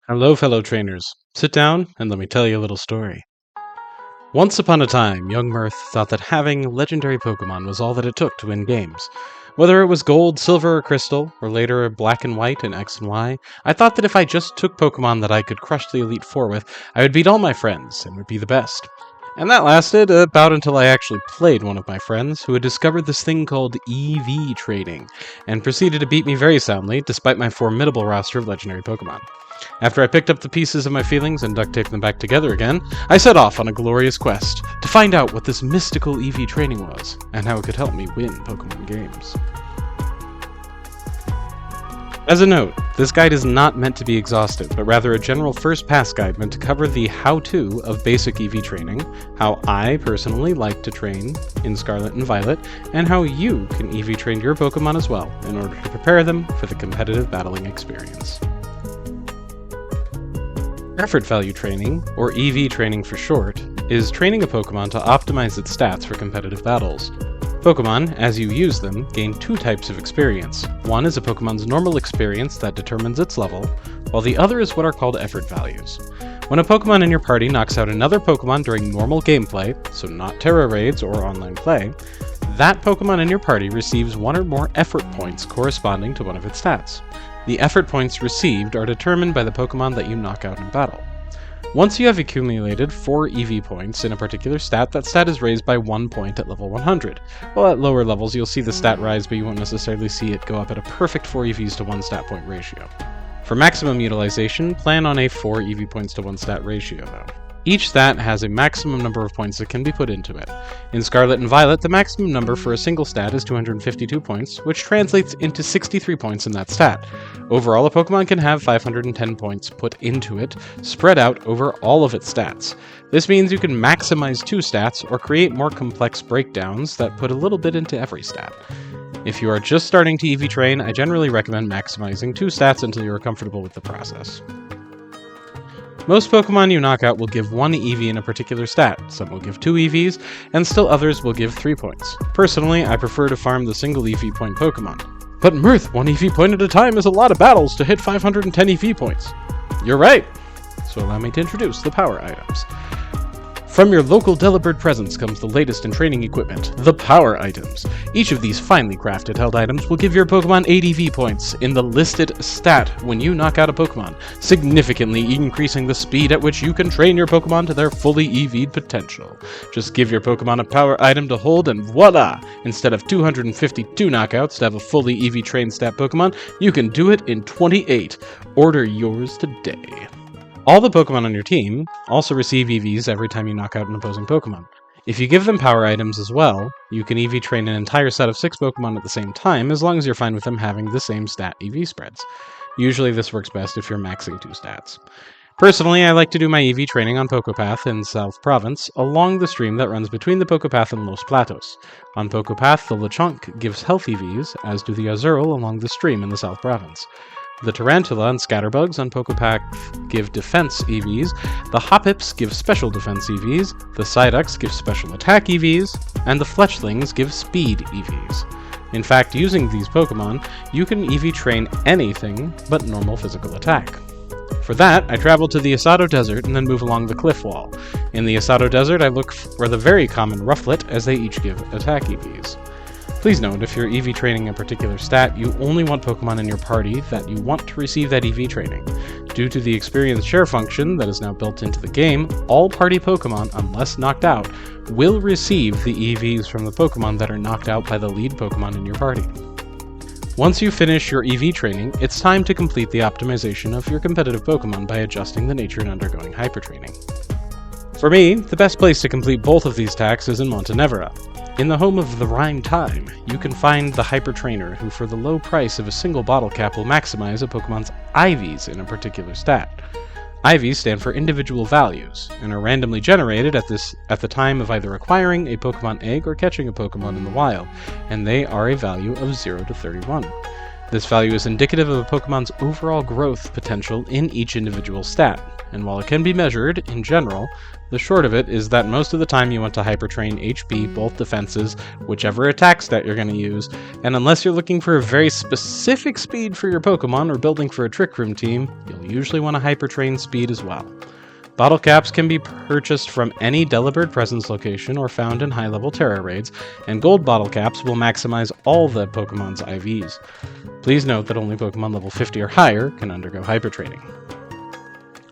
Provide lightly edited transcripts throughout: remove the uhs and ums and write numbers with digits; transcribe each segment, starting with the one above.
Hello, fellow trainers. Sit down and let me tell you a little story. Once upon a time, young Mirth thought that having legendary Pokemon was all that it took to win games. Whether it was gold, silver, or crystal, or later black and white and X and Y, I thought that if I just took Pokemon that I could crush the Elite Four with, I would beat all my friends and would be the best. And that lasted about until I actually played one of my friends who had discovered this thing called EV trading, and proceeded to beat me very soundly despite my formidable roster of legendary Pokemon. After I picked up the pieces of my feelings and duct taped them back together again, I set off on a glorious quest to find out what this mystical EV training was, and how it could help me win Pokemon games. As a note, this guide is not meant to be exhaustive, but rather a general first pass guide meant to cover the how-to of basic EV training, how I personally like to train in Scarlet and Violet, and how you can EV train your Pokemon as well, in order to prepare them for the competitive battling experience. Effort value training, or EV training for short, is training a Pokemon to optimize its stats for competitive battles. Pokemon, as you use them, gain two types of experience. One is a Pokemon's normal experience that determines its level, while the other is what are called effort values. When a Pokemon in your party knocks out another Pokemon during normal gameplay, so not Terra raids or online play, that Pokemon in your party receives one or more effort points corresponding to one of its stats. The effort points received are determined by the Pokemon that you knock out in battle. Once you have accumulated 4 EV points in a particular stat, that stat is raised by 1 point at level 100. While at lower levels you'll see the stat rise, but you won't necessarily see it go up at a perfect 4 EVs to 1 stat point ratio. For maximum utilization, plan on a 4 EV points to 1 stat ratio though. Each stat has a maximum number of points that can be put into it. In Scarlet and Violet, the maximum number for a single stat is 252 points, which translates into 63 points in that stat. Overall, a Pokemon can have 510 points put into it, spread out over all of its stats. This means you can maximize 2 stats or create more complex breakdowns that put a little bit into every stat. If you are just starting to EV train, I generally recommend maximizing 2 stats until you are comfortable with the process. Most Pokemon you knock out will give 1 EV in a particular stat, some will give 2 EVs, and still others will give 3 points. Personally, I prefer to farm the single EV point Pokemon. But Mirth, 1 EV point at a time is a lot of battles to hit 510 EV points. You're right! So allow me to introduce the power items. From your local Delibird presence comes the latest in training equipment, the power items. Each of these finely crafted held items will give your Pokemon 8 EV points in the listed stat when you knock out a Pokemon, significantly increasing the speed at which you can train your Pokemon to their fully EV'd potential. Just give your Pokemon a power item to hold and voila! Instead of 252 knockouts to have a fully EV trained stat Pokemon, you can do it in 28. Order yours today. All the Pokemon on your team also receive EVs every time you knock out an opposing Pokemon. If you give them power items as well, you can EV train an entire set of 6 Pokemon at the same time, as long as you're fine with them having the same stat EV spreads. Usually this works best if you're maxing 2 stats. Personally, I like to do my EV training on Pokepath in South Province, along the stream that runs between the Pokepath and Los Platos. On Pokepath, the Lechonk gives health EVs, as do the Azurill along the stream in the South Province. The Tarantula and Scatterbugs on Pokepath give defense EVs, the Hoppips give special defense EVs, the Psyducks give special attack EVs, and the Fletchlings give speed EVs. In fact, using these Pokemon, you can EV train anything but normal physical attack. For that, I travel to the Asado Desert and then move along the cliff wall. In the Asado Desert, I look for the very common Rufflet, as they each give attack EVs. Please note, if you're EV training a particular stat, you only want Pokemon in your party that you want to receive that EV training. Due to the experience share function that is now built into the game, all party Pokemon, unless knocked out, will receive the EVs from the Pokemon that are knocked out by the lead Pokemon in your party. Once you finish your EV training, it's time to complete the optimization of your competitive Pokemon by adjusting the nature and undergoing hyper training. For me, the best place to complete both of these tasks is in Montenevera. In the home of the Rhyme Time, you can find the Hyper Trainer, who for the low price of a single bottle cap will maximize a Pokemon's IVs in a particular stat. IVs stand for individual values, and are randomly generated at the time of either acquiring a Pokemon egg or catching a Pokemon in the wild, and they are a value of 0 to 31. This value is indicative of a Pokemon's overall growth potential in each individual stat, and while it can be measured, in general, the short of it is that most of the time you want to hypertrain HP, both defenses, whichever attack stat you're going to use, and unless you're looking for a very specific speed for your Pokemon or building for a Trick Room team, you'll usually want to hypertrain speed as well. Bottle caps can be purchased from any Delibird Presence location or found in high-level Terra raids, and gold bottle caps will maximize all the Pokemon's IVs. Please note that only Pokemon level 50 or higher can undergo hypertraining.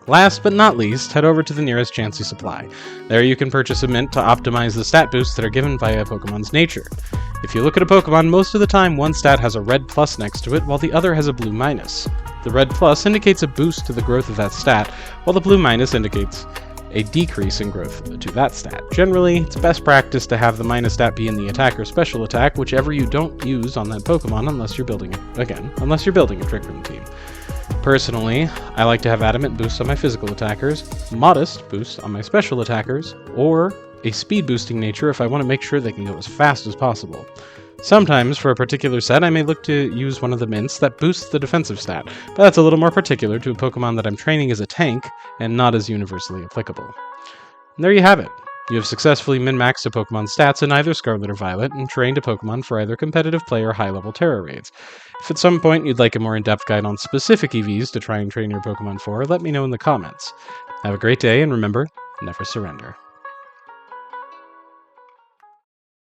Last but not least, head over to the nearest Chansey supply. There you can purchase a mint to optimize the stat boosts that are given via a Pokemon's nature. If you look at a Pokemon, most of the time one stat has a red plus next to it, while the other has a blue minus. The red plus indicates a boost to the growth of that stat, while the blue minus indicates a decrease in growth to that stat. Generally, it's best practice to have the minus stat be in the attack or special attack, whichever you don't use on that Pokemon unless you're building a Trick Room team. Personally, I like to have adamant boosts on my physical attackers, modest boosts on my special attackers, or a speed boosting nature if I want to make sure they can go as fast as possible. Sometimes, for a particular set, I may look to use one of the mints that boosts the defensive stat, but that's a little more particular to a Pokemon that I'm training as a tank and not as universally applicable. And there you have it. You have successfully min-maxed a Pokemon's stats in either Scarlet or Violet and trained a Pokemon for either competitive play or high-level Terra raids. If at some point you'd like a more in-depth guide on specific EVs to try and train your Pokemon for, let me know in the comments. Have a great day, and remember, never surrender.